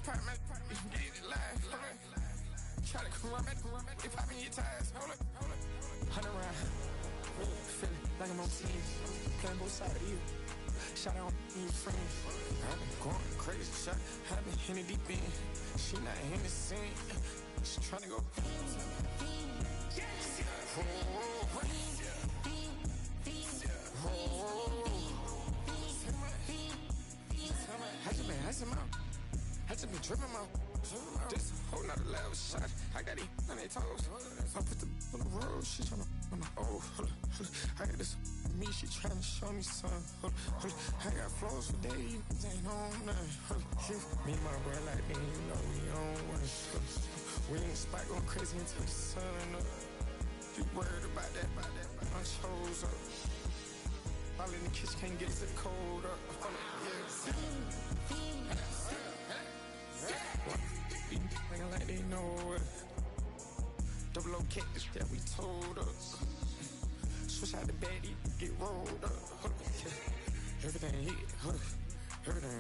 apartment, get it live, hold up. Try to come up, they popping your tires, hold up. 100 round, feeling like I'm on TV, playing both sides of you. Shout out to your friends. I've been going crazy, shot. I've been in the deep end. She not in the scene. She tryna go. I just been tripping out. This whole nother level shot. I got it on their toes. I put the on the road. She tryna on the hold up. I got this me. She tryna show me something. Hold up. I got flows for days. Ain't on nothing. Me and my bro like then you know we on one. We ain't spike going crazy until the sun up. You worried about that? I chose up. All in the kitchen can't get the cold up. Thinking like they know it. Double O cactus that we told us. Switch out the baddie, get rolled up. Everything hit, everything.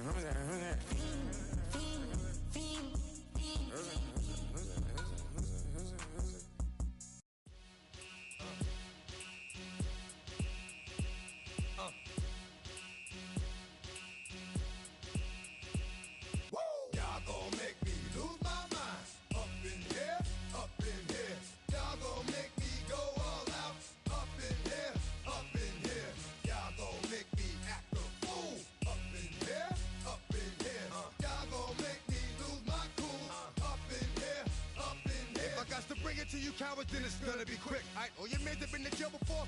Then it's gonna be quick. Alright, all your mans have been to jail before.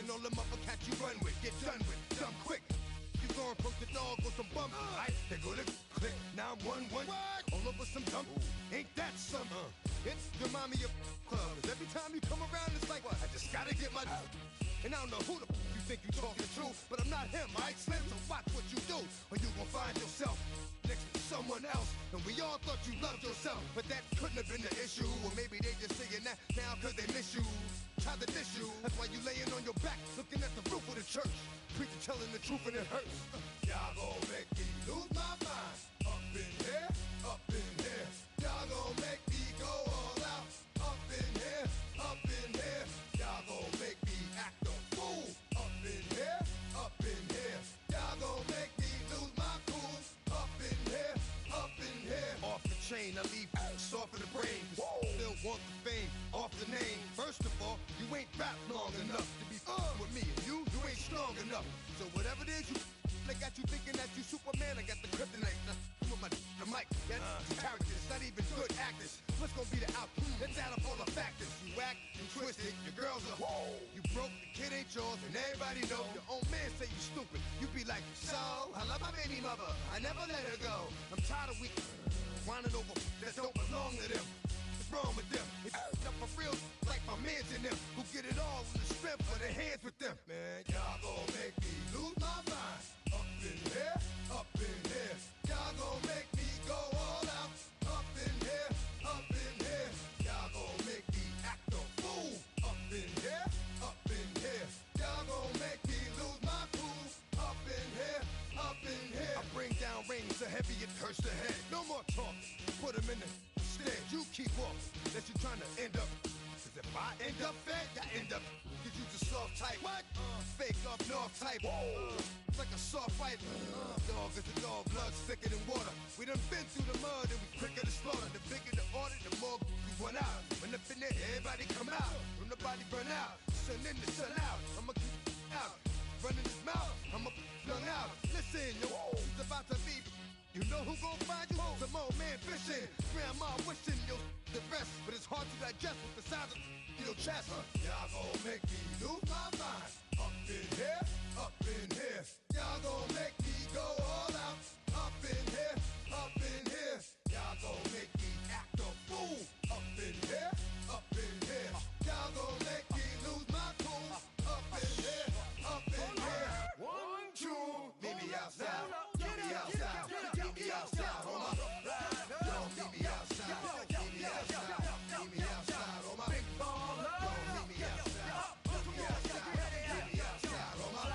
And all them motherfuckers you run with, get done with, dumb quick. You gon' approach the dog with some bum. Alright, they go to click 911. All over some dump. Ain't that something? It's remind me of clubs. Every time you come around, it's like, I just gotta get my. And I don't know who the you think you talking the truth, but I'm not him, alright, Slim? So watch what you do, or you gon' find yourself next to someone else. And we all thought you loved yourself, but that couldn't have been the issue. Or maybe they just saying that now cause they miss you. Try to diss you, that's why you laying on your back, looking at the roof of the church. Preacher telling the truth and it hurts. Y'all gon' make me lose my mind. Up in here, up in here. Y'all gon' make me go all out. Up in here, up in here. Y'all gon' make me act a fool. Up in here, up in here. Y'all gon' make me lose my cool. Up in here, up in here. Off the chain, I leave soft in the brain. Still want the fame, off the name. First of all, you ain't rap long enough to be with me. And you ain't strong enough. So whatever it is you I got you thinking that you Superman, I got the kryptonite. Come on, the mic, that's characters, not even good actors. What's gonna be the outcome? Let's add up all the factors. You act, you twisted, your girls are you broke, the kid ain't yours, and everybody know. Your own man say you stupid. You be like, so, I love my baby mother, I never let her go. I'm tired of weak whining over that don't belong to them. What's wrong with them? It's up for real, like my mans in them, who get it all in the strength of their hands with them. Man, y'all gon' make me lose my mind. Up in here, up in here. Y'all gon' make me go all out. Up in here, up in here. Y'all gon' make me act a fool. Up in here, up in here. Y'all gon' make me lose my cool. Up in here, up in here. I bring down rain so heavy it hurts the head. No more talk, put them in the stand. You keep walking, that you trying to end up. Cause if I end up fed, I end up. Cause you just soft type. What? Fake up north type. It's like a soft fight. Dog is a dog, blood thicker than water. We done been through the mud and we quicker to slaughter. The bigger the order, the more we run out. When up in there, everybody come out. When the body burn out, sun in the sun out. I'ma keep out, running his mouth. I'ma flung out. Listen, yo, it's about to be. You know who gon' find you? Some old man fishing. Grandma wishing you'll the best, but it's hard to digest with the sound of your chest. Y'all gon' make me lose my mind. Up in here, up in here. Y'all gon' make me go all out. Up in here, up in here. Y'all gon' make me act a fool. Up in here, up in here. Y'all gon' make me lose my cool. Up in here, up in here. 1, 2, meet me outside. Meet me outside. Meet me outside. On my yo, meet me outside. Meet me outside. Meet me outside. On my big baller. Yo, meet me outside. Meet me outside. Meet me outside. On my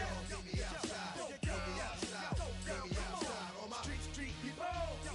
yo, meet me outside. Meet me outside. Meet me outside. On my street people.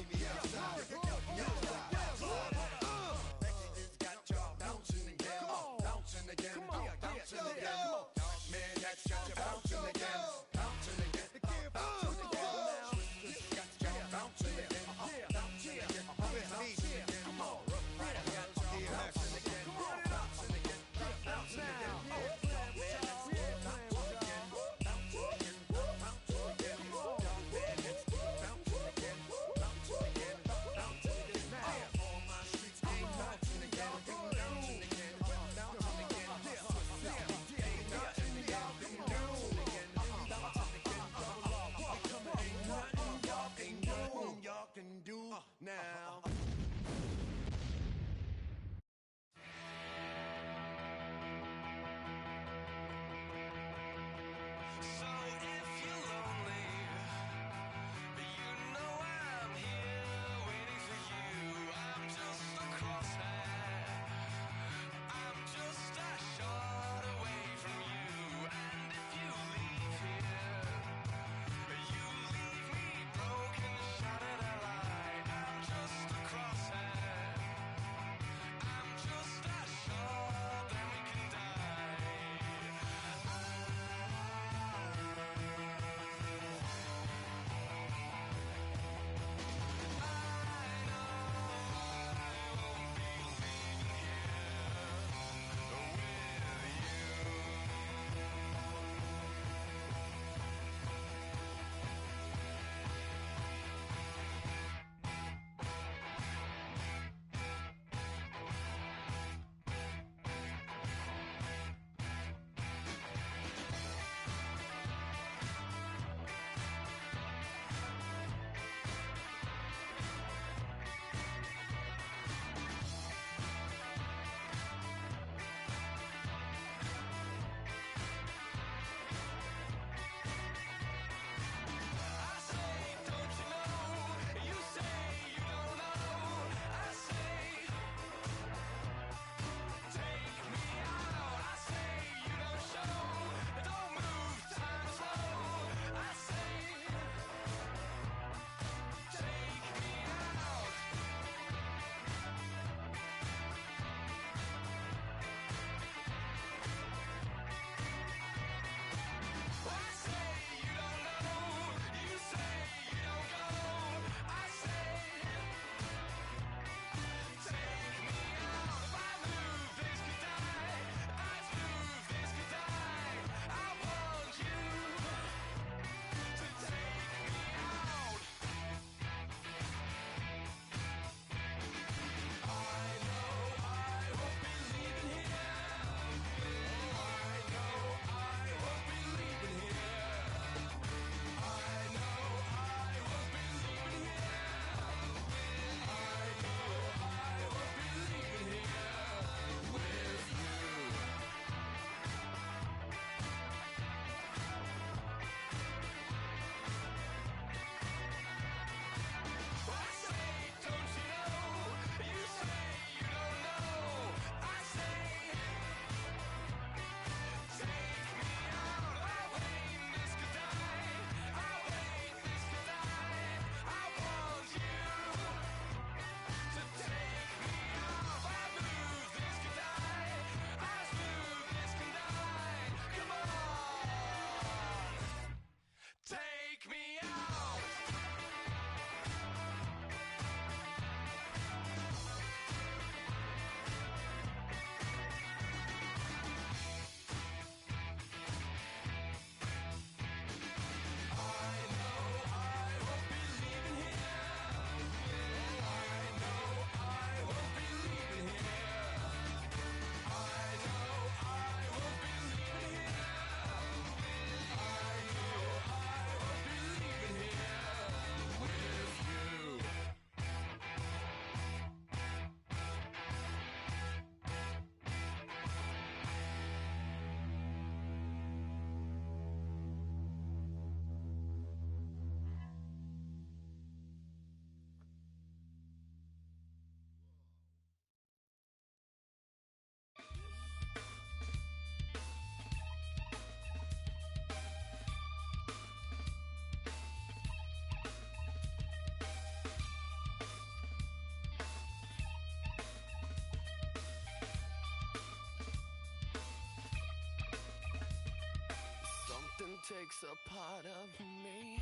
takes a part of me,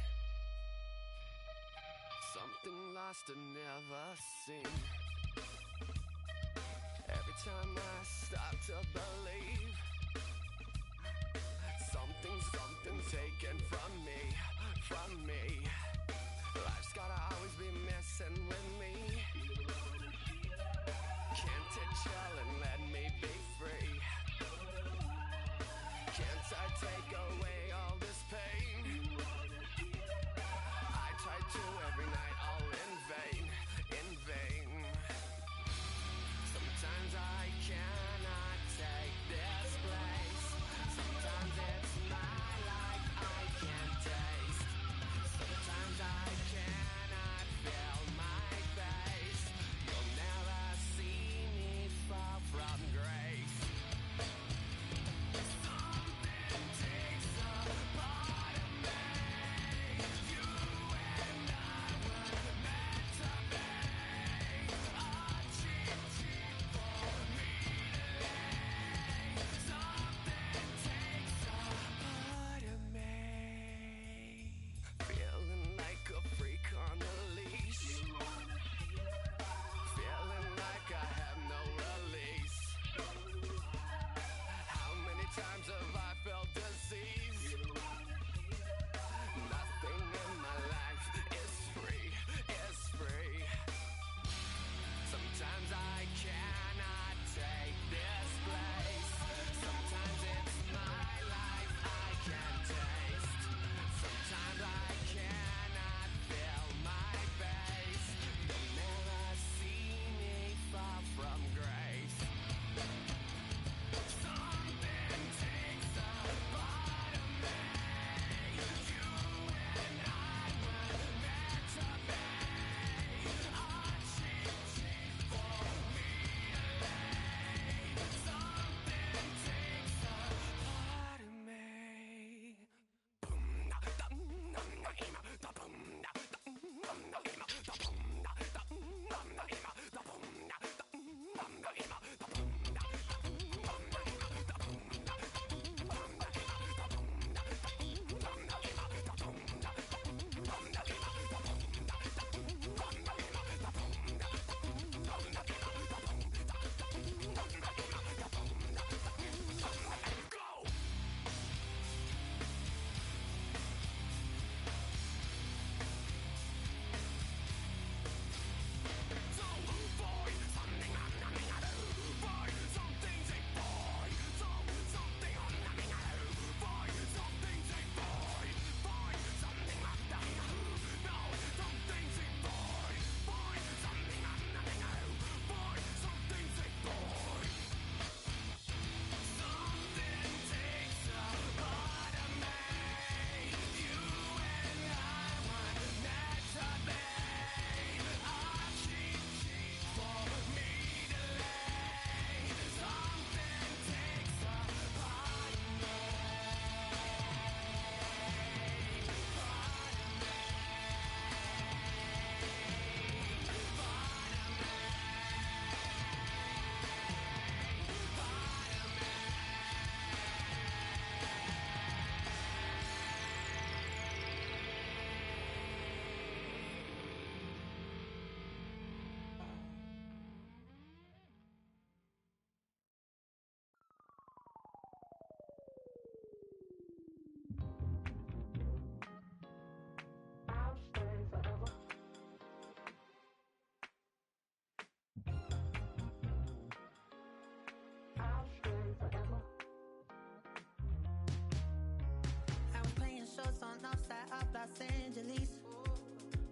something lost and never seen. Every time I start to believe, something's taken from me. Life's gotta always be messing with me. Can't it chill and let me be free? Can't I take away all this pain? I try to every night, all in vain. Sometimes I cannot take this place. Sometimes it's my life I can't taste. Sometimes I cannot feel my face. You'll never see me fall from grace. Something takes a part of me. You and I were meant to be. A cheat for me to lay. Something takes a part of me. Feeling like a freak on a leash. Feeling like I have no release. How many times have I felt disease? Nothing in my life is free. Sometimes I cannot take this place. Sometimes it's my life I can't taste. Sometimes I cannot feel my face. You'll never see me fall from grace. Something takes a part of me. You and I were meant to be. A cheat for me to lay. Something takes a part of me. Los Angeles.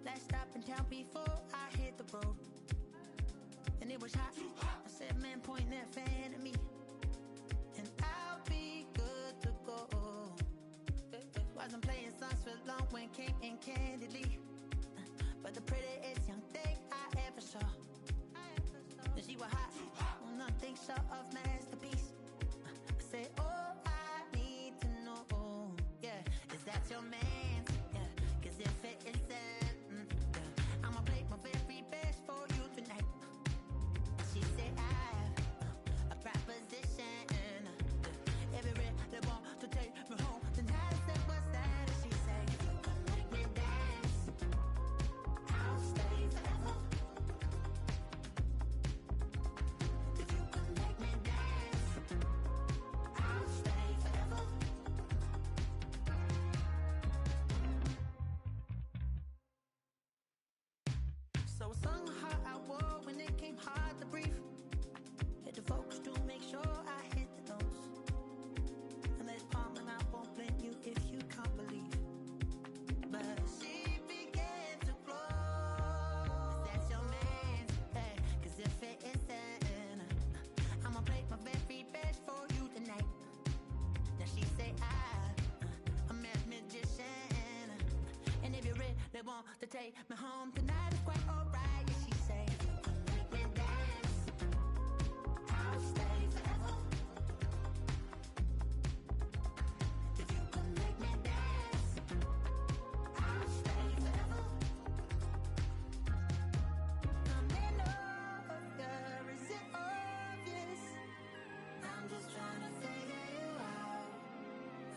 Last stop in town before I hit the road. And it was hot. I said, man, point that fan at me. And I'll be good to go. Wasn't playing songs for long when came in candidly. But the prettiest young thing I ever saw. And she was hot. Well, nothing short of masterpiece. I said, oh, I need to know. Yeah, is that your man? Yeah, cause if it isn't, yeah, I'ma play my very best for you tonight. She said I have a proposition. If you really want to take me home, then I said what's want to take me home tonight. Is quite alright. Yeah, she say, make me dance. I'll stay forever. If you can make me dance, I'll stay forever. I'm in love, girl, is it obvious? I'm just trying to figure you out.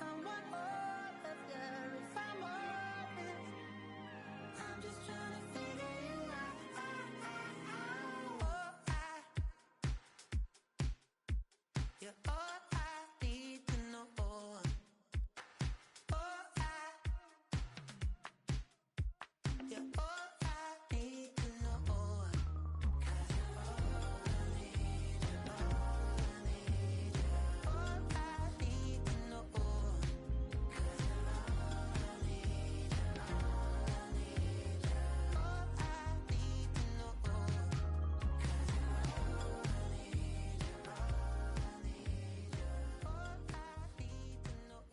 I want all of you if I'm honest. I'm just trying to figure you out. You're all I need to know. You're all I need to know. 'Cause you're all I need, you're all I need, you're all I need to know. 'Cause you're all I need, you're all I need, you're all I need to know. 'Cause you're all I need, you're all I need, you're all I need to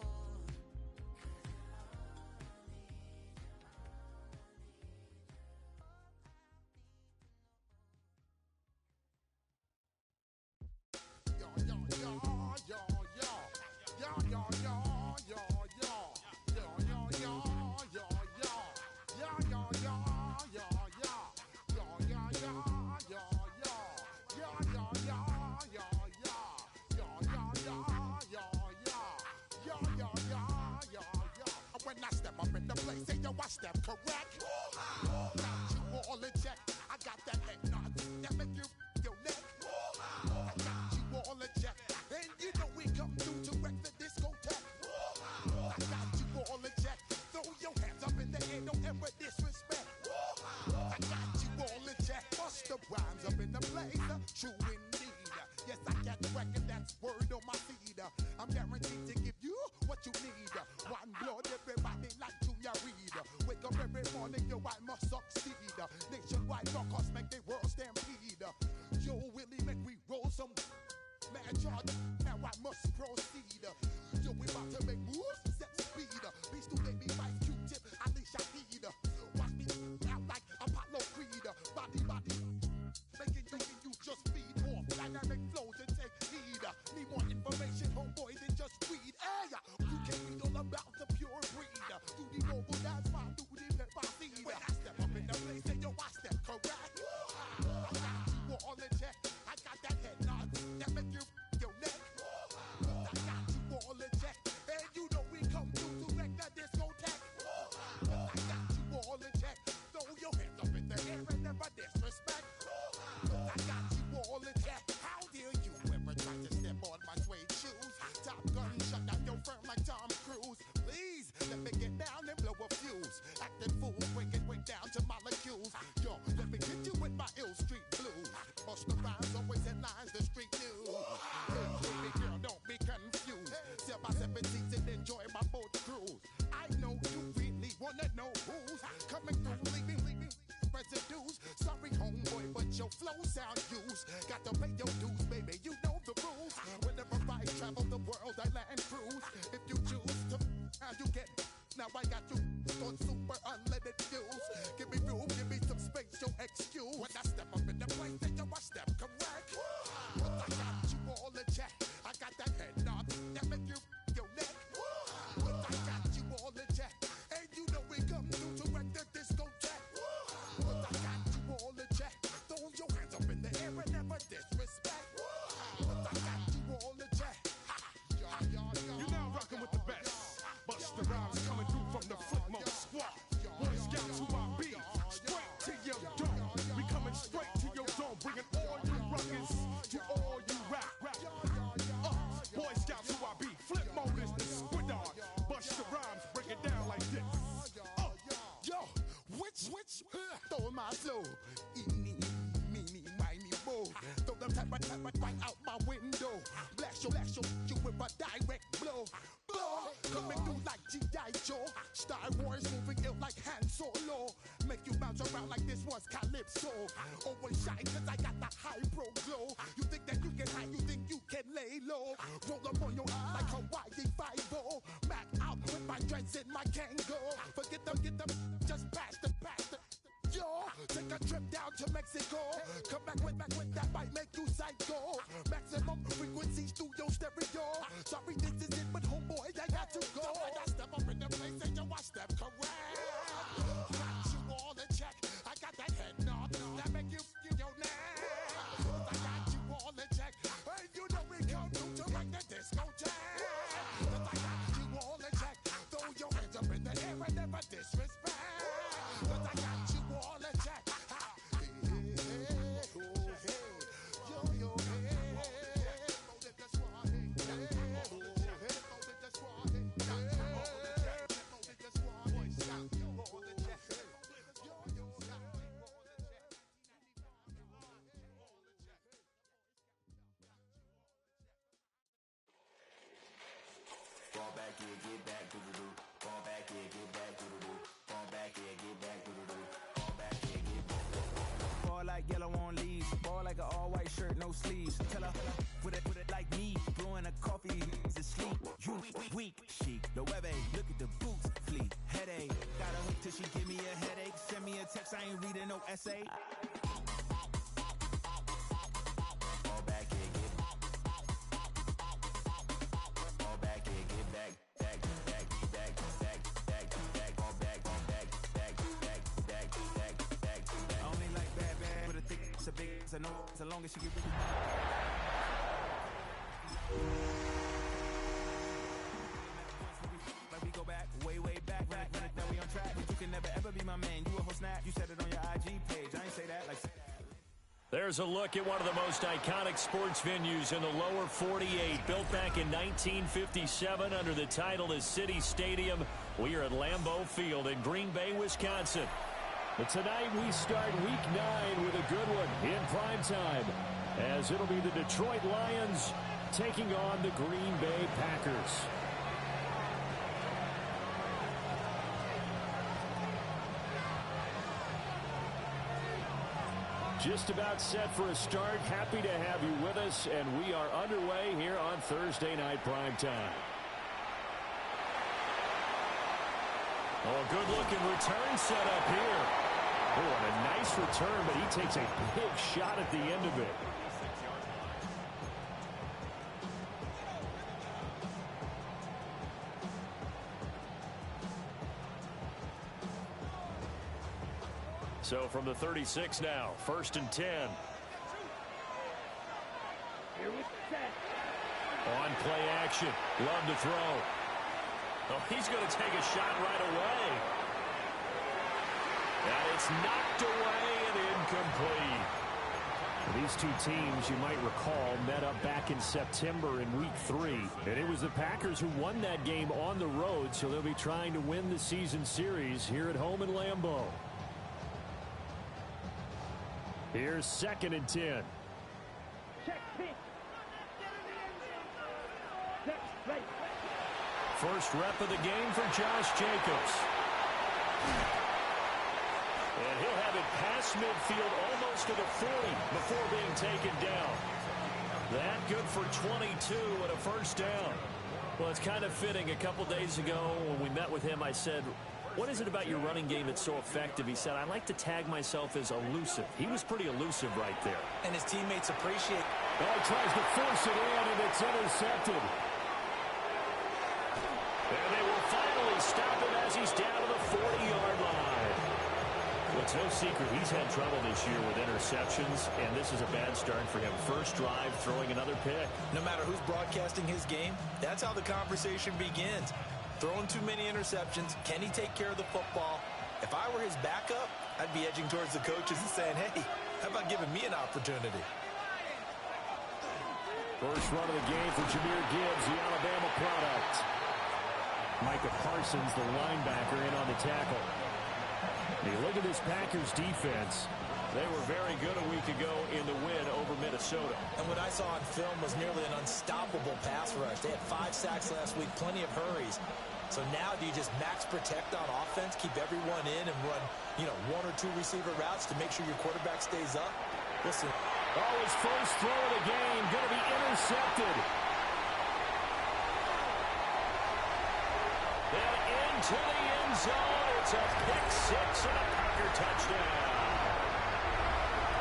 When I step up in the place, say yo, I step correct. Got you all in check. I got that head nod that make you your neck. I got you all in check, and you know we come through to wreck the discotheque. I got you all in check. Throw your hands up in the air, don't ever disrespect. I got you all in check. Bust the rhymes up in the place, true indeed. Yes, I got record, that's word on my feed. I'm guaranteed to give you what you need. One blood, everybody like Junior Reed. Wake up every morning, yo, I must succeed. Nationwide rockers make the world stampede. Yo, Willie, make we roll some man charge. Now I must proceed. Yo, we about to make moves, set speed. Beast to baby, Vice Q-tip, Alicia Heed. Watch me out like Apollo Creed. Body, making you just feed off dynamic flows and take heed. Need more information, homeboy, than just read. Hey, you can read all about the pure breed. Do the mobile dance, fine, do the left by seed. When I step up in the place, say yo, I step correct. I got you all in check. I got that head nod that make you your neck. I got you all in check, and you know we come through to wreck the discotheque. I got you all in check. Throw your hands up in the air and never disrespect. I got you all in check. How dare you ever try to step on my suede shoes? Top Gun shut down your firm like Tom Cruise. Please let me get down and blow a fuse. Acting fool, breaking way down to molecules. Yo, let me get you with my ill street blues. Bust the rhymes, always in lines, the street news. Hey, baby girl, don't be confused. Sell my 17s and enjoy my boat cruise. I know you really wanna know who's coming through, leaving residues. Sorry, homeboy, but your flow sound used. Got to pay your dues, baby, you know the rules. Whenever I travel the world, I land cruise. If you choose to, how you get. Now I got you on super unleaded fuels. Give me room, give me some space, your excuse. When I step up in the place, then yo, I step correct. But I got you all in check. I got that head nod that make you your neck. But I got you all in check, and you know we come through to wreck the discotheque. But I got you all in check. Throw your hands up in the air and never disrespect. But I got you all in check. You're now rocking with the best. Bust the rhymes coming through from the footmost squad. Boy Scouts who I be. Straight to your dome. We coming straight to your dome. Bringing all you ruckus to all you rap. Boy Scouts who I be. Flip mode is the squid dog. Bust the rhymes, break it down like this. Yo, which stole my flow? Eeny, meeny, miny, mo. Throw them type right out my window. Blast you with a direct blow. Coming through like G.I. Joe. Star Wars moving ill like Han Solo. Make you bounce around like this was Calypso. Always shine cause I got the high pro glow. You think that you can hide, you think you can lay low. Roll up on your eye like Hawaii 5-0. Mac out with my dreads in my Kango. Forget them, just pass the pack. down to Mexico. Come back with that might make you psycho. Maximum frequency studio stereo. Sorry, this is it, but homeboy, I got to go. When I step up in the place, and yo, I step correct. Got you all in check. I got that head nod that make you your neck. I got you all in check. Hey, you know we come through to like the disco jam. I got you all in check. Throw your hands up in the air and never disrespect. I got you all in check. Fall back here, get back, doo-doo-doo. Fall back here, get back, doo-doo-doo. Fall back here, get back, doo-doo-doo. Fall back here, get back. Ball like yellow on leaves. Ball like an all-white shirt, no sleeves. Tell her, put it like me. Blowing a coffee, he's asleep. You weak, chic. The web look at the boots, fleet. Headache, got a hook till she give me a headache. Send me a text, I ain't reading no essay. Fall back here, get back. Fall back here, get back. Back. Fall back. I only like bad, but a thick, it's a big, it's a no, so long as she get rid of like we go back, way back, run it, now we on track. But you can never ever be my man, you a whole snap. You said it on your IG page, I ain't say that like. There's a look at one of the most iconic sports venues in the lower 48. Built back in 1957 under the title of City Stadium. We are at Lambeau Field in Green Bay, Wisconsin. But tonight we start week 9 with a good one in prime time, as it'll be the Detroit Lions taking on the Green Bay Packers. Just about set for a start. Happy to have you with us, and we are underway here on Thursday Night Prime Time. Oh, good-looking return set up here. Oh, and a nice return, but he takes a big shot at the end of it. So from the 36 now, 1st and 10. On play action. Love to throw. Oh, he's going to take a shot right away. And it's knocked away and incomplete. These two teams, you might recall, met up back in September in week 3. And it was the Packers who won that game on the road, so they'll be trying to win the season series here at home in Lambeau. Here's 2nd and 10. First rep of the game for Josh Jacobs. And he'll have it past midfield almost to the 40 before being taken down. That good for 22 and a first down. Well, it's kind of fitting. A couple days ago when we met with him, I said, what is it about your running game that's so effective? He said, I like to tag myself as elusive. He was pretty elusive right there. And his teammates appreciate. Oh, he tries to force it in, and it's intercepted. And they will finally stop him as he's down to the 40-yard line. Well, it's no secret he's had trouble this year with interceptions, and this is a bad start for him. First drive, throwing another pick. No matter who's broadcasting his game, that's how the conversation begins. Throwing too many interceptions. Can he take care of the football? If I were his backup, I'd be edging towards the coaches and saying, hey, how about giving me an opportunity? First run of the game for Jahmyr Gibbs, the Alabama product. Micah Parsons, the linebacker, in on the tackle. Hey, look at this Packers defense. They were very good a week ago in the win over Minnesota. And what I saw on film was nearly an unstoppable pass rush. They had 5 sacks last week, plenty of hurries. So now do you just max protect on offense, keep everyone in, and run, 1 or 2 receiver routes to make sure your quarterback stays up? Listen. Oh, his first throw of the game going to be intercepted. And into the end zone. It's a pick 6 and a Packer touchdown.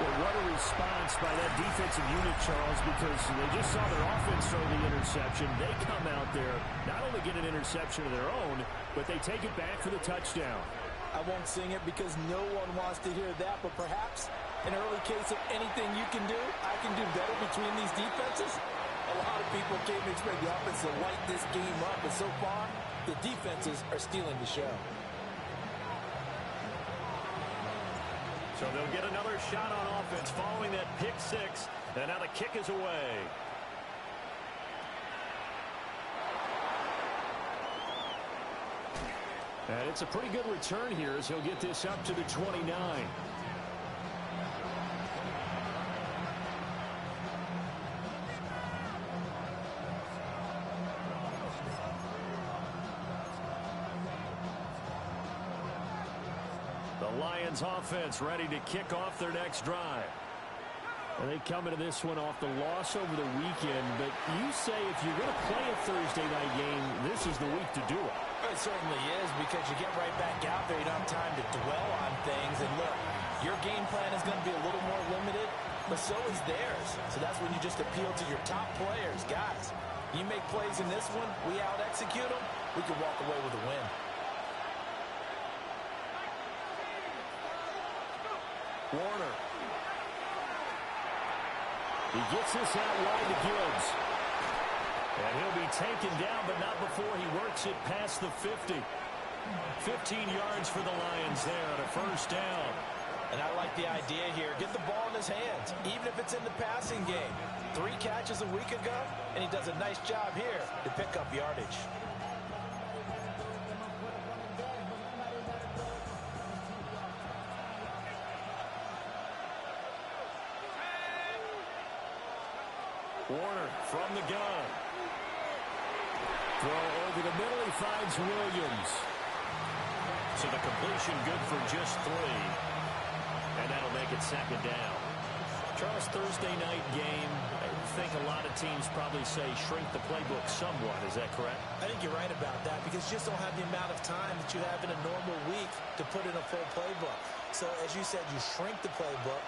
Well, what a response by that defensive unit, Charles, because they just saw their offense throw the interception. They come out there, not only get an interception of their own, but they take it back for the touchdown. I won't sing it because no one wants to hear that, but perhaps an early case of anything you can do, I can do better between these defenses. A lot of people came to expect the offense to light this game up, but so far, the defenses are stealing the show. So they'll get another shot on offense following that pick six, and now the kick is away. And it's a pretty good return here as he'll get this up to the 29. Lions offense ready to kick off their next drive. And they come into this one off the loss over the weekend, but you say if you're going to play a Thursday night game, this is the week to do it. It certainly is, because you get right back out there. You don't have time to dwell on things. And look, your game plan is going to be a little more limited, but so is theirs. So that's when you just appeal to your top players. Guys, you make plays in this one, we out-execute them, we can walk away with a win. Warner. He gets this out wide to Gibbs. And he'll be taken down, but not before he works it past the 50. 15 yards for the Lions there on a first down. And I like the idea here. Get the ball in his hands, even if it's in the passing game. 3 catches a week ago, and he does a nice job here to pick up yardage. Warner from the gun. Throw over the middle. He finds Williams. So the completion good for just 3. And that'll make it second down. Charles, Thursday night game, I think a lot of teams probably say shrink the playbook somewhat. Is that correct? I think you're right about that, because you just don't have the amount of time that you have in a normal week to put in a full playbook. So as you said, you shrink the playbook.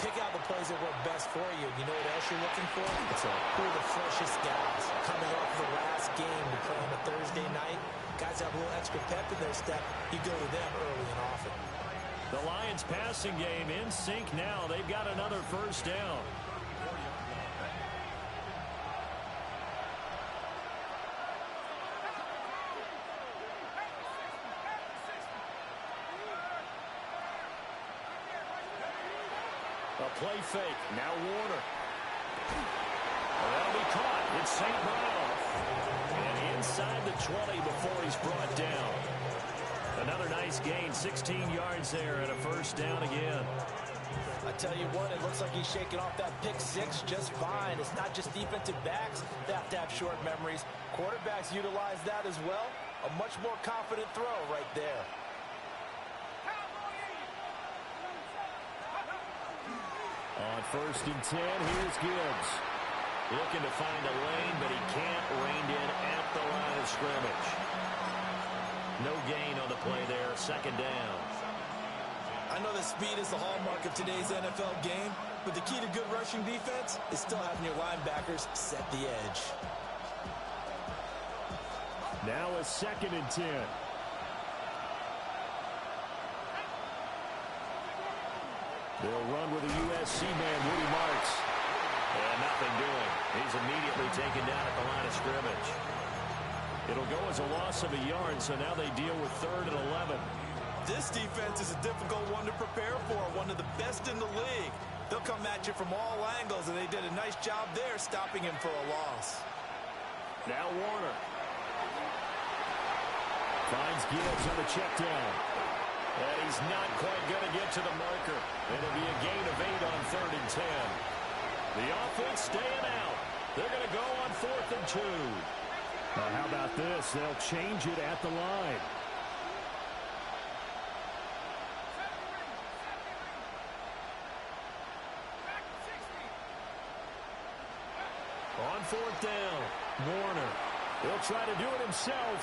Pick out the plays that work best for you. You know what else you're looking for? Who are the freshest guys coming off the last game to play on a Thursday night? Guys have a little extra pep in their step. You go to them early and often. The Lions passing game in sync now. They've got another first down. A play fake. Now Warner. That'll be caught. It's St. Brown. And inside the 20 before he's brought down. Another nice gain. 16 yards there and a first down again. I tell you what, it looks like he's shaking off that pick six just fine. It's not just defensive backs that have to have short memories. Quarterbacks utilize that as well. A much more confident throw right there. On 1st and 10, here's Gibbs. Looking to find a lane, but he can't. Reined in at the line of scrimmage. No gain on the play there. Second down. I know that speed is the hallmark of today's NFL game, but the key to good rushing defense is still having your linebackers set the edge. Now a 2nd and 10. They'll run with a USC man, Woody Marks. And nothing doing. He's immediately taken down at the line of scrimmage. It'll go as a loss of a yard, so now they deal with 3rd and 11. This defense is a difficult one to prepare for, one of the best in the league. They'll come at you from all angles, and they did a nice job there stopping him for a loss. Now Warner. Finds Gibbs on the check down. And he's not quite going to get to the marker. It'll be a gain of 8 on 3rd and 10. The offense staying out. They're going to go on 4th and 2. How about this? They'll change it at the line. On 4th down, Warner. He'll try to do it himself.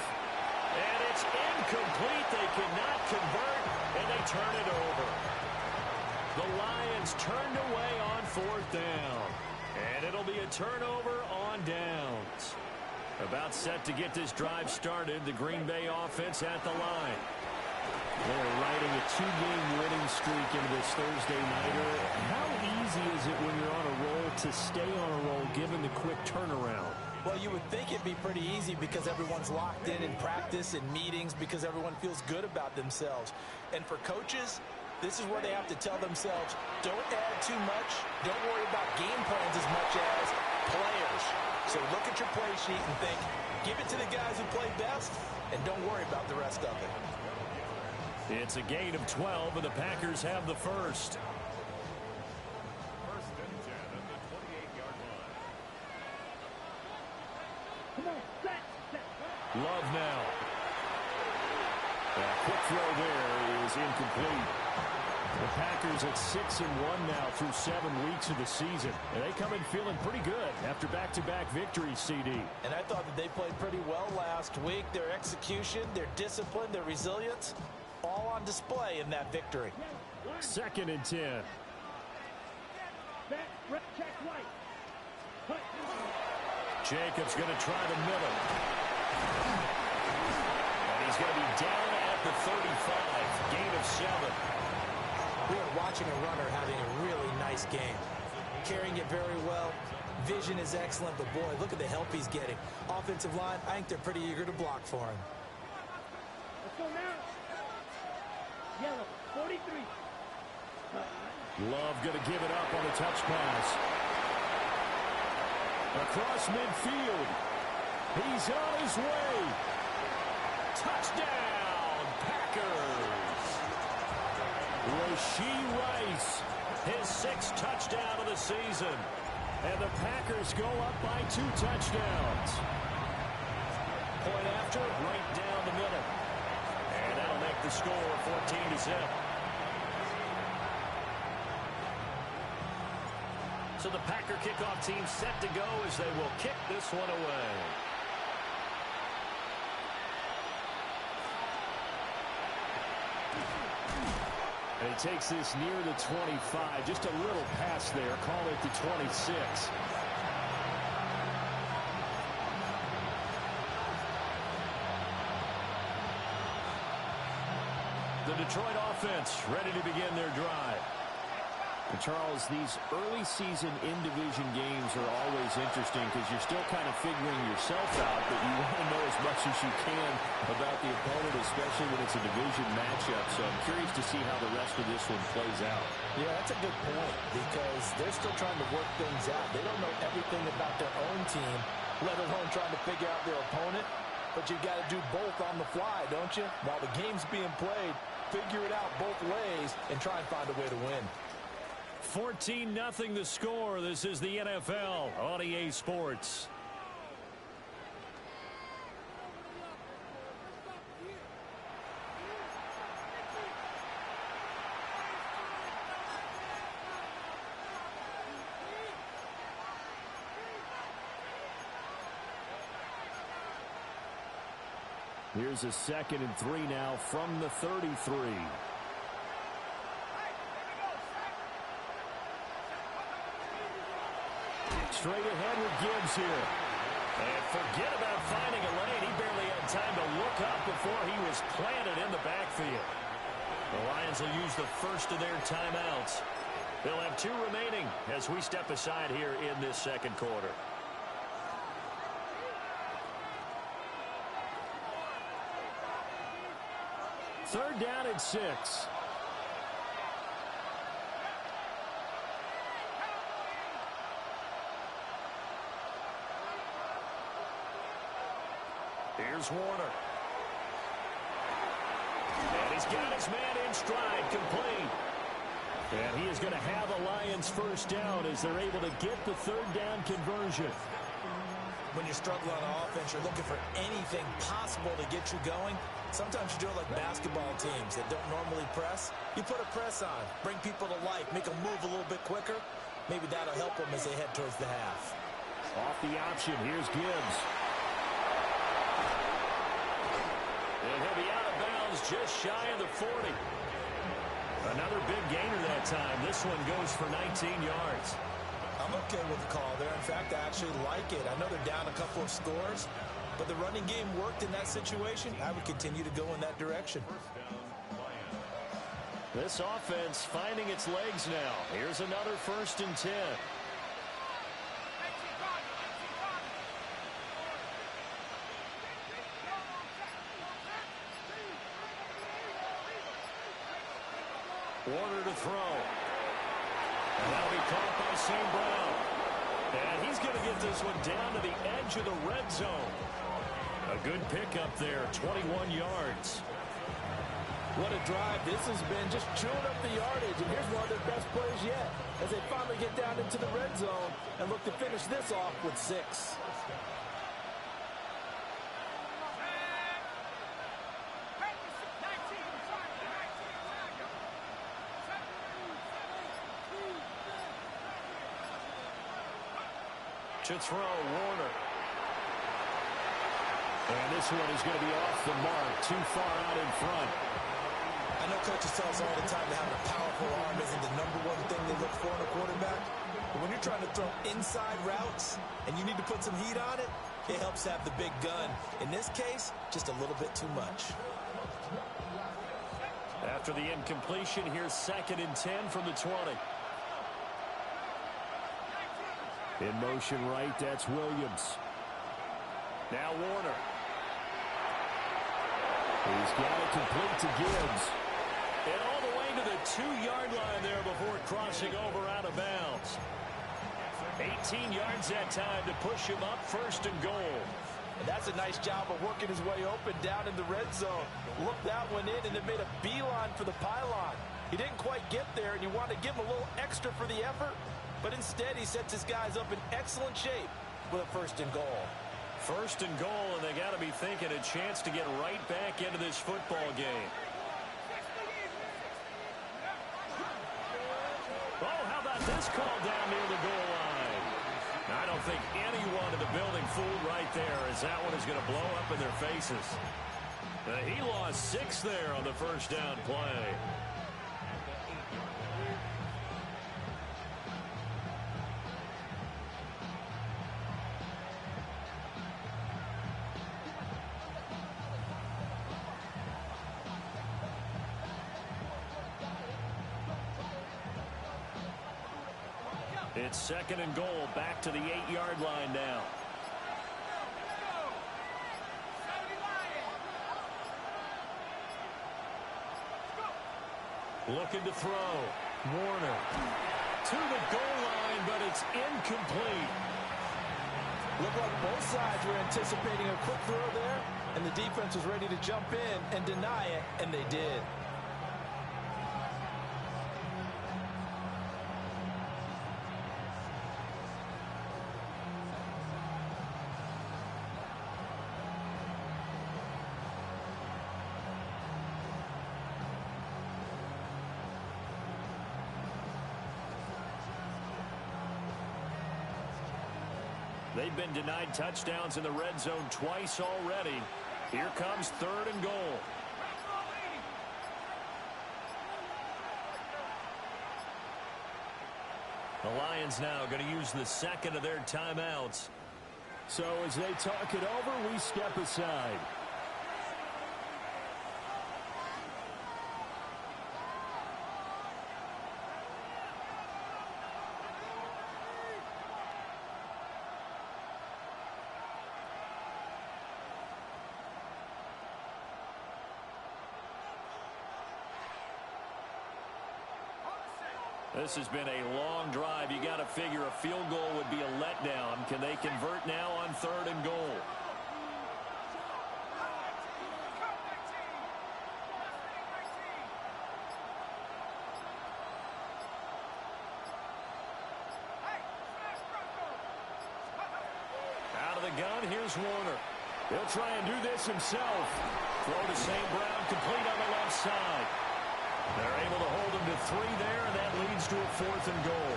And it's incomplete. They cannot convert, and they turn it over. The Lions turned away on 4th down. And it'll be a turnover on downs. About set to get this drive started. The Green Bay offense at the line. They're riding a 2-game winning streak into this Thursday nighter. How easy is it when you're on a roll to stay on a roll given the quick turnaround? Well, you would think it'd be pretty easy because everyone's locked in practice and meetings because everyone feels good about themselves. And for coaches, this is where they have to tell themselves, don't add too much. Don't worry about game plans as much as players. So look at your play sheet and think, give it to the guys who play best, and don't worry about the rest of it. It's a gain of 12, and the Packers have the first. First and 10 at the 28-yard line. Come on, set. Love now. A quick throw there is incomplete. The Packers at 6-1 now through 7 weeks of the season. And they come in feeling pretty good after back-to-back victories, CD. And I thought that they played pretty well last week. Their execution, their discipline, their resilience, all on display in that victory. 2nd and 10. Check right. Jacobs going to try the middle. And he's going to be down at the 35. Gain of 7. We are watching a runner having a really nice game. Carrying it very well. Vision is excellent, but boy, look at the help he's getting. Offensive line, I think they're pretty eager to block for him. Let's go now. Yellow, 43. Love going to give it up on the touch pass. Across midfield. He's on his way. Touchdown, Packers. Rashee Rice, his 6th touchdown of the season. And the Packers go up by 2 touchdowns. Point after, right down the middle. And that'll make the score 14-0. So the Packer kickoff team set to go as they will kick this one away. And he takes this near the 25. Just a little pass there. Call it the 26. The Detroit offense ready to begin their drive. And Charles, these early season in-division games are always interesting because you're still kind of figuring yourself out, but you want to know as much as you can about the opponent, especially when it's a division matchup. So I'm curious to see how the rest of this one plays out. Yeah, that's a good point because they're still trying to work things out. They don't know everything about their own team, let alone trying to figure out their opponent. But you've got to do both on the fly, don't you? While the game's being played, figure it out both ways and try and find a way to win. 14-0 the score. This is the NFL on EA Sports. Here's a 2nd and 3 now from the 33. Straight ahead with Gibbs here. And forget about finding a lane. He barely had time to look up before he was planted in the backfield. The Lions will use the first of their timeouts. They'll have 2 remaining as we step aside here in this 2nd quarter. Third down and 6. Here's Warner. And he's got his man in stride, complete. And he is going to have a Lions first down as they're able to get the 3rd down conversion. When you're struggling on offense, you're looking for anything possible to get you going. Sometimes you do it like basketball teams that don't normally press. You put a press on, bring people to life, make them move a little bit quicker. Maybe that'll help them as they head towards the half. Off the option, here's Gibbs. And he'll be out of bounds just shy of the 40. Another big gainer that time. This one goes for 19 yards. I'm okay with the call there. In fact, I actually like it. I know they're down a couple of scores, but the running game worked in that situation. I would continue to go in that direction. This offense finding its legs now. Here's another 1st and 10. Warner to throw. And that'll be caught by St. Brown. And he's going to get this one down to the edge of the red zone. A good pickup there, 21 yards. What a drive this has been, just chewing up the yardage. And here's one of their best plays yet as they finally get down into the red zone and look to finish this off with 6. To throw, Warner. And this one is going to be off the mark, too far out in front. I know coaches tell us all the time that having a powerful arm isn't the #1 thing they look for in a quarterback. But when you're trying to throw inside routes and you need to put some heat on it, it helps have the big gun. In this case, just a little bit too much. After the incompletion, here's 2nd and 10 from the 20. In motion right, that's Williams. Now Warner. He's got it complete to Gibbs. And all the way to the 2-yard line there before crossing over out of bounds. 18 yards that time to push him up 1st and goal. And that's a nice job of working his way open down in the red zone. Looked that one in and it made a beeline for the pylon. He didn't quite get there, and you want to give him a little extra for the effort. But instead, he sets his guys up in excellent shape with a 1st and goal. 1st and goal, and they got to be thinking a chance to get right back into this football game. Oh, how about this call down near the goal line? I don't think anyone in the building fooled right there, as that one is going to blow up in their faces. He lost 6 there on the 1st down play. It's 2nd and goal, back to the 8-yard line now. Looking to throw. Warner to the goal line, but it's incomplete. Looked like both sides were anticipating a quick throw there, and the defense was ready to jump in and deny it, and they did. They've been denied touchdowns in the red zone twice already. Here comes 3rd and goal. The Lions now going to use the 2nd of their timeouts. So as they talk it over, we step aside. This has been a long drive. You got to figure a field goal would be a letdown. Can they convert now on 3rd and goal? Out of the gun, here's Warner. He'll try and do this himself. Throw to St. Brown, complete on the left side. They're able to hold him to 3 there, and that leads to a 4th and goal.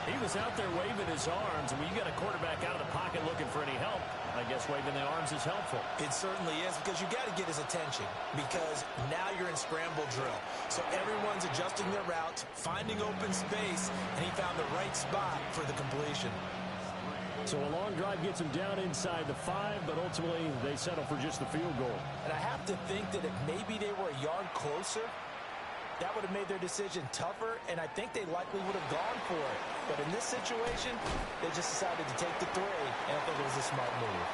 He was out there waving his arms, and when you got a quarterback out of the pocket looking for any help, I guess waving the arms is helpful. It certainly is, because you got to get his attention, because now you're in scramble drill. So everyone's adjusting their routes, finding open space, and he found the right spot for the completion. So a long drive gets them down inside the 5, but ultimately they settle for just the field goal. And I have to think that if maybe they were a yard closer, that would have made their decision tougher, and I think they likely would have gone for it. But in this situation, they just decided to take the 3, and I think it was a smart move.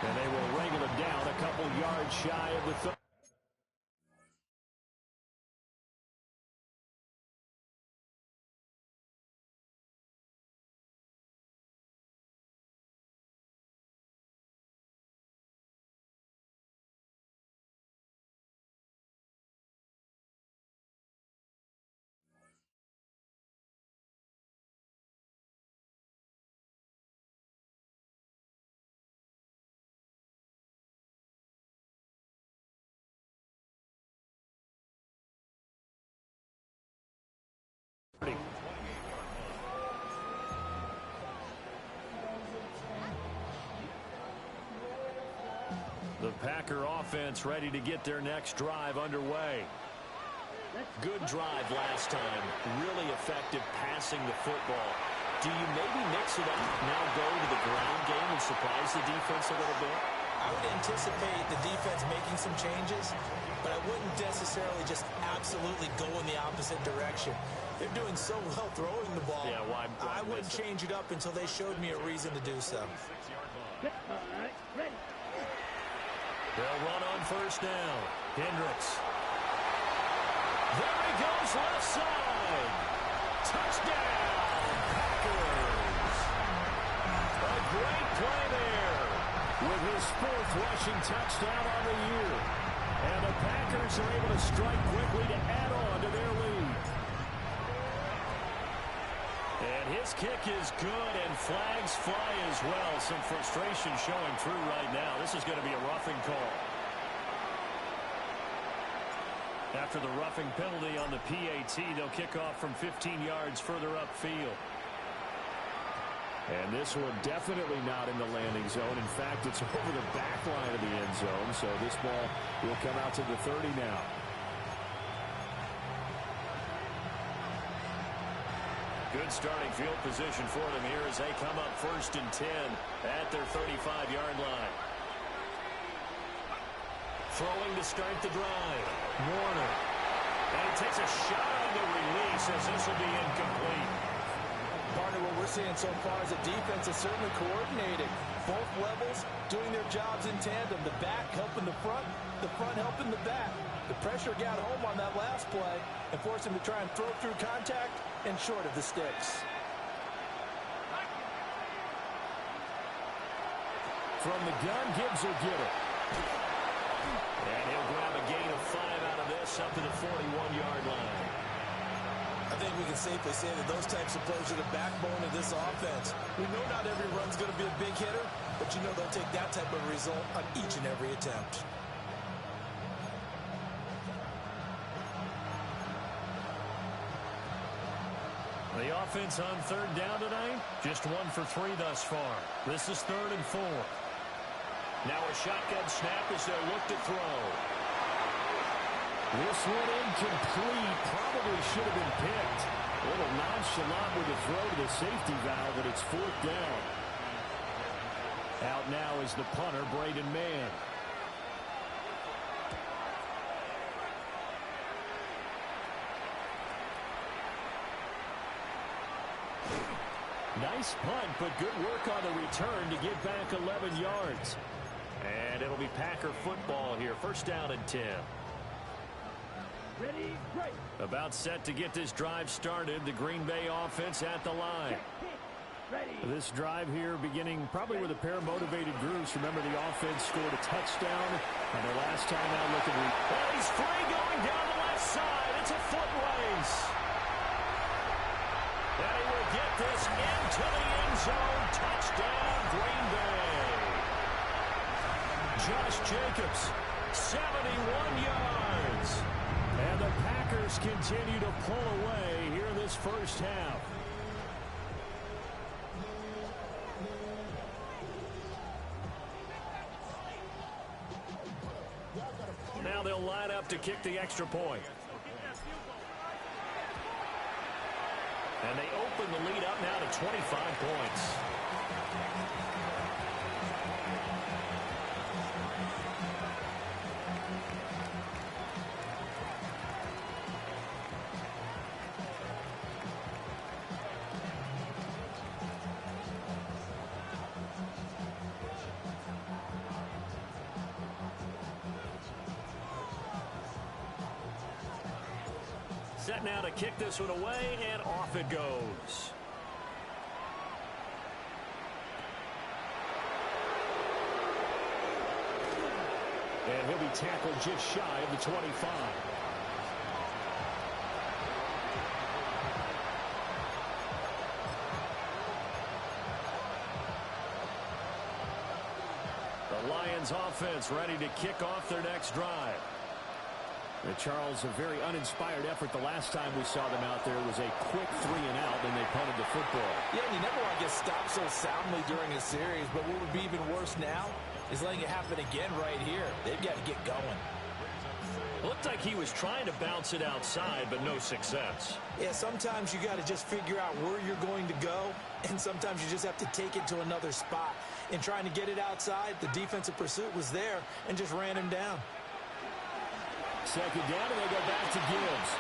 And they will wrangle it down a couple yards shy of the 30. The Packer offense ready to get their next drive underway. Good drive last time. Really effective passing the football. Do you maybe mix it up, now go to the ground game and surprise the defense a little bit? I would anticipate the defense making some changes, but I wouldn't necessarily just absolutely go in the opposite direction. They're doing so well throwing the ball. Yeah, why I wouldn't change it up until they showed me a reason to do so. All right, ready. They'll run on first down. Hendricks. There he goes, left side. Touchdown, Packers. A great play there with his 4th rushing touchdown on the year. And the Packers are able to strike quickly to add on to their lead. And his kick is good, and flags fly as well. Some frustration showing through right now. This is going to be a roughing call. After the roughing penalty on the PAT, they'll kick off from 15 yards further upfield. And this one definitely not in the landing zone. In fact, it's over the back line of the end zone, so this ball will come out to the 30 now. Good starting field position for them here as they come up 1st and 10 at their 35-yard line. Throwing to start the drive. Warner. And he takes a shot on the release as this will be incomplete. Partner, what we're seeing so far is the defense is certainly coordinated. Both levels doing their jobs in tandem. The back helping the front helping the back. The pressure got home on that last play and forced him to try and throw through contact and short of the sticks. From the gun, Gibbs will get it. And he'll grab a gain of 5 out of this up to the 41-yard line. I think we can safely say that those types of plays are the backbone of this offense. We know not every run's going to be a big hitter, but you know they'll take that type of result on each and every attempt. The offense on 3rd down tonight, just 1 for 3 thus far. This is 3rd and 4. Now a shotgun snap as they'll look to throw. This one incomplete. Probably should have been picked. A little nonchalant with the throw to the safety valve, but it's 4th down. Out now is the punter, Braden Mann. Nice punt, but good work on the return to get back 11 yards. And it'll be Packer football here. 1st down and 10. Ready, break. About set to get this drive started. The Green Bay offense at the line. Ready. This drive here beginning probably with a pair of motivated groups. Remember, the offense scored a touchdown. And their last time out looking. Oh, he's free going down the left side. It's a foot race. And he will get this into the end zone. Touchdown, Green Bay. Josh Jacobs, 71 yards. And the Packers continue to pull away here this 1st half. up to kick the extra point. And they open the lead up now to 25 points. Set now to kick this one away, and off it goes. And he'll be tackled just shy of the 25. The Lions offense ready to kick off their next drive. Charles, a very uninspired effort the last time we saw them out there. It was a quick 3 and out, and they punted the football. Yeah, and you never want to get stopped so soundly during a series, but what would be even worse now is letting it happen again right here. They've got to get going. Looked like he was trying to bounce it outside, but no success. Yeah, sometimes you got to just figure out where you're going to go, and sometimes you just have to take it to another spot. In trying to get it outside, the defensive pursuit was there and just ran him down. Second down, and they go back to Gibbs.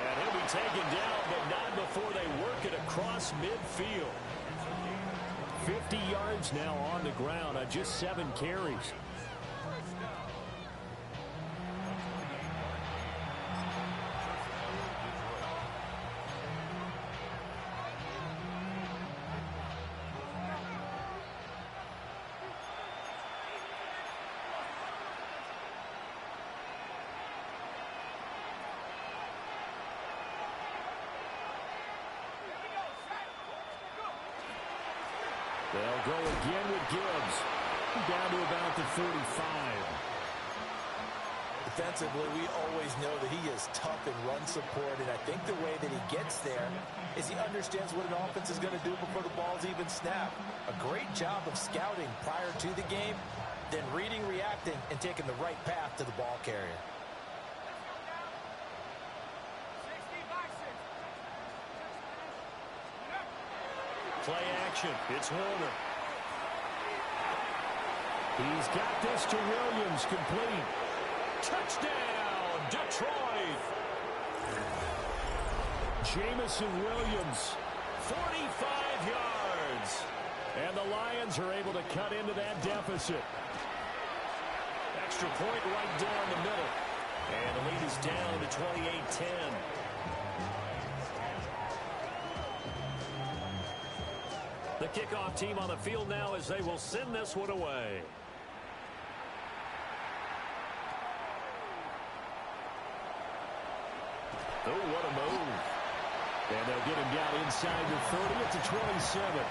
And he'll be taken down, but not before they work it across midfield. 50 yards now on the ground on just 7 carries. They'll go again with Gibbs. Down to about the 45. Defensively, we always know that he is tough in run support, and I think the way that he gets there is he understands what an offense is going to do before the ball's even snapped. A great job of scouting prior to the game, then reading, reacting, and taking the right path to the ball carrier. Play action. It's Warner. He's got this to Williams, complete. Touchdown, Detroit. Jamison Williams. 45 yards. And the Lions are able to cut into that deficit. Extra point right down the middle. And the lead is down to 28-10. The kickoff team on the field now as they will send this one away. Oh, what a move. And they'll get him down inside the 30 at the 27.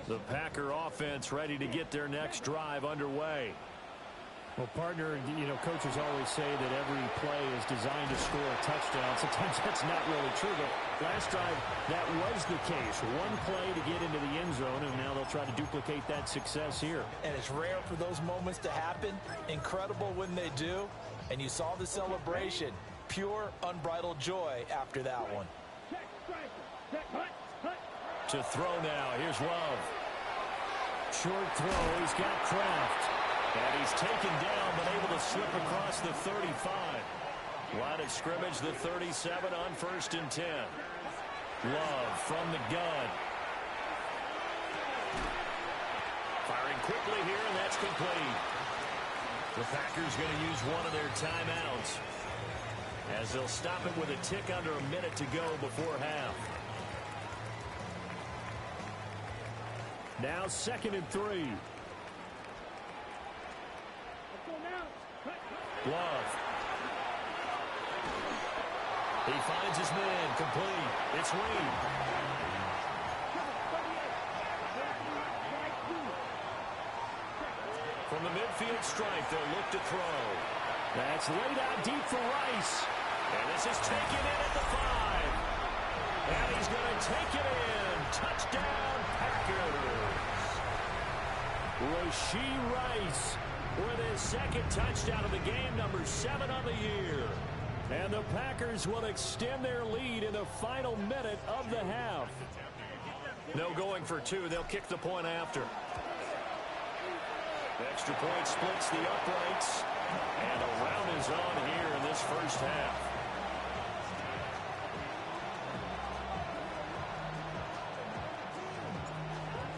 The Packer offense ready to get their next drive underway. Well, partner, you know, coaches always say that every play is designed to score a touchdown. Sometimes that's not really true, but last drive, that was the case. One play to get into the end zone, and now they'll try to duplicate that success here. And it's rare for those moments to happen. Incredible when they do. And you saw the celebration. Pure, unbridled joy after that one. To throw now. Here's Love. Short throw. He's got Kraft. And he's taken down, but able to slip across the 35. Line of scrimmage, the 37 on 1st and 10. Love from the gun. Firing quickly here, and that's complete. The Packers going to use one of their timeouts as they'll stop it with a tick under a minute to go before half. Now 2nd and 3. Love. He finds his man, complete. It's Reed. From the midfield stripe, they'll look to throw. That's laid out deep for Rice. And this is taken in at the 5. And he's going to take it in. Touchdown, Packers. Rashee Rice with his second touchdown of the game, number 7 on the year. And the Packers will extend their lead in the final minute of the half. No going for 2. They'll kick the point after. The extra point splits the uprights. And a round is on here in this first half.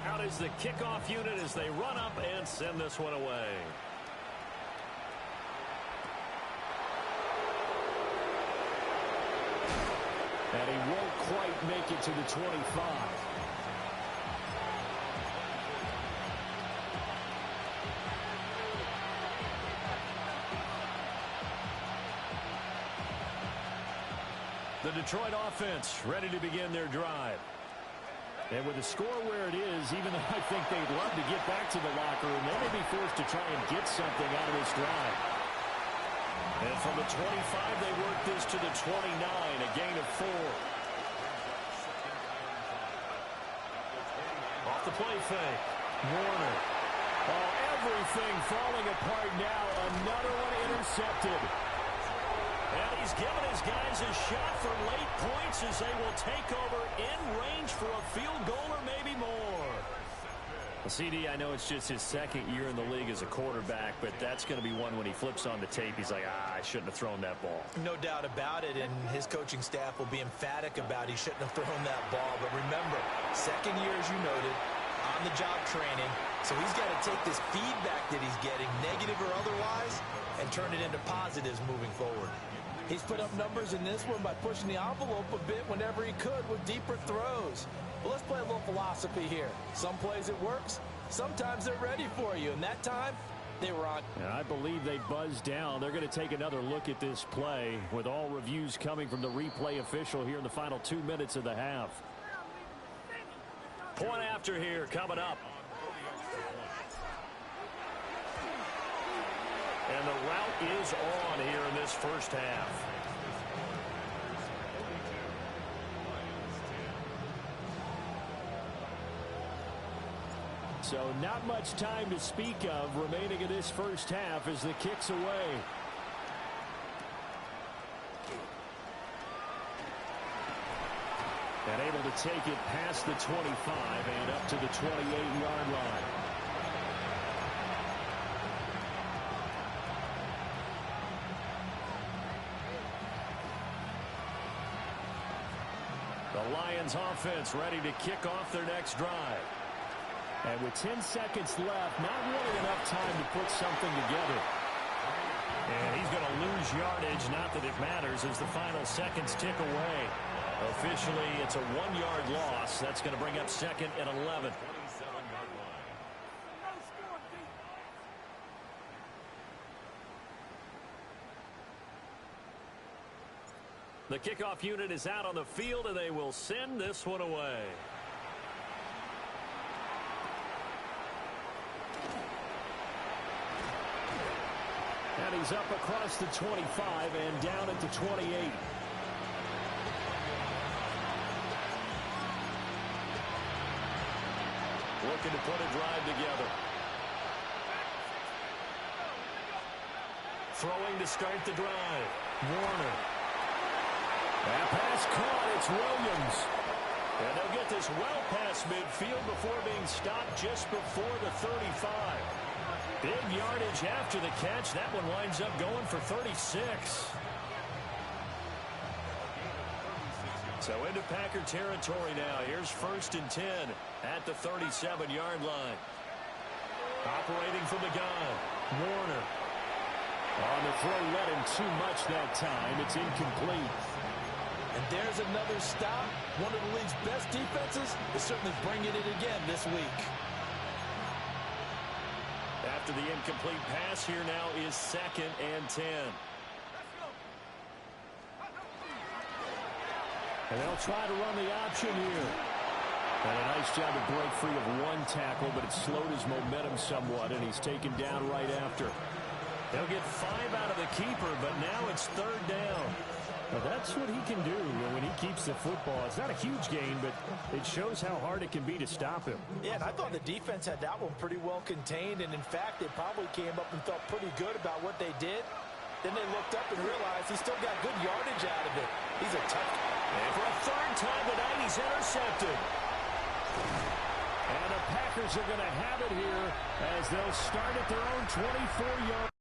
Out is the kickoff unit as they run up and send this one away. And he won't quite make it to the 25. The Detroit offense ready to begin their drive. And with the score where it is, even though I think they'd love to get back to the locker room, they may be forced to try and get something out of this drive. And from the 25, they work this to the 29, a gain of 4. Off the play fake, Warner. Oh, everything falling apart now. Another one intercepted. And he's given his guys a shot for late points as they will take over in range for a field goal or maybe more. Well, CD, I know it's just his second year in the league as a quarterback, but that's going to be one when he flips on the tape. He's like, I shouldn't have thrown that ball. No doubt about it, and his coaching staff will be emphatic about he shouldn't have thrown that ball. But remember, second year, as you noted, on-the-job training, so he's got to take this feedback that he's getting, negative or otherwise, and turn it into positives moving forward. He's put up numbers in this one by pushing the envelope a bit whenever he could with deeper throws. Well, let's play a little philosophy here. Some plays it works, sometimes they're ready for you, and that time, they were on. And I believe they buzzed down. They're going to take another look at this play with all reviews coming from the replay official here in the final 2 minutes of the half. Point after here coming up. And the route is on here in this first half. So not much time to speak of remaining in this first half as the kick's away. And able to take it past the 25 and up to the 28-yard line. The Lions offense ready to kick off their next drive. And with 10 seconds left, not really enough time to put something together. And he's going to lose yardage, not that it matters, as the final seconds tick away. Officially, it's a 1-yard loss. That's going to bring up 2nd and 11. The kickoff unit is out on the field, and they will send this one away. And he's up across the 25 and down at the 28. Looking to put a drive together. Throwing to start the drive. Warner. That pass caught. It's Williams. And they'll get this well past midfield before being stopped just before the 35. Big yardage after the catch. That one winds up going for 36. So into Packer territory now. Here's 1st and 10 at the 37-yard line. Operating from the gun. Warner. On the throw, led him too much that time. It's incomplete. And there's another stop. One of the league's best defenses is certainly bringing it again this week. After the incomplete pass, here now is 2nd and 10. And they'll try to run the option here. And a nice job to break free of one tackle, but it slowed his momentum somewhat, and he's taken down right after. They'll get 5 out of the keeper, but now it's 3rd down. Well, that's what he can do when he keeps the football. It's not a huge gain, but it shows how hard it can be to stop him. Yeah, and I thought the defense had that one pretty well contained, and in fact, they probably came up and felt pretty good about what they did. Then they looked up and realized he still got good yardage out of it. He's a tough guy. And for a third time tonight, he's intercepted. And the Packers are going to have it here as they'll start at their own 24-yard.